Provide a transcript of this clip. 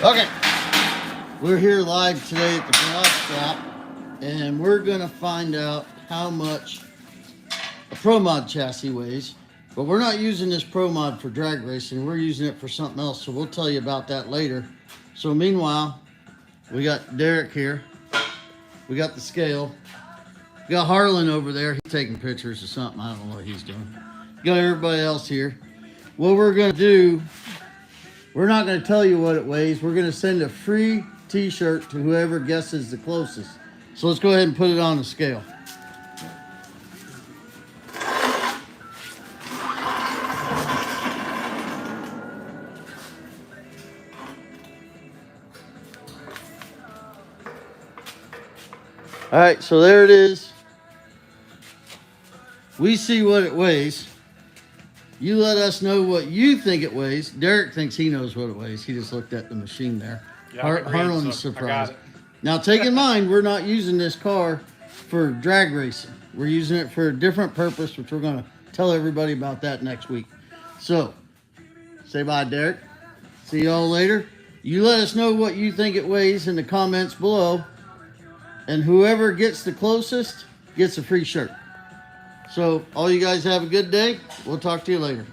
Okay, we're here live today at the garage shop, and we're gonna find out how much a ProMod chassis weighs. But we're not using this ProMod for drag racing. We're using it for something else, so we'll tell you about that later. So meanwhile, we got Derek here. We got the scale. We got Harlan over there. He's taking pictures of something. I don't know what he's doing. Got everybody else here. What we're gonna do, we're not going to tell you what it weighs. We're going to send a free t-shirt to whoever guesses the closest. So let's go ahead and put it on the scale. All right, so there it is. We see what it weighs. You let us know what you think it weighs. Derek thinks he knows what it weighs. He just looked at the machine there. Yeah, Harlan's surprised. Now, take in mind, we're not using this car for drag racing. We're using it for a different purpose, which we're going to tell everybody about that next week. So, say bye, Derek. See y'all later. You let us know what you think it weighs in the comments below. And whoever gets the closest gets a free shirt. So, all you guys have a good day. We'll talk to you later.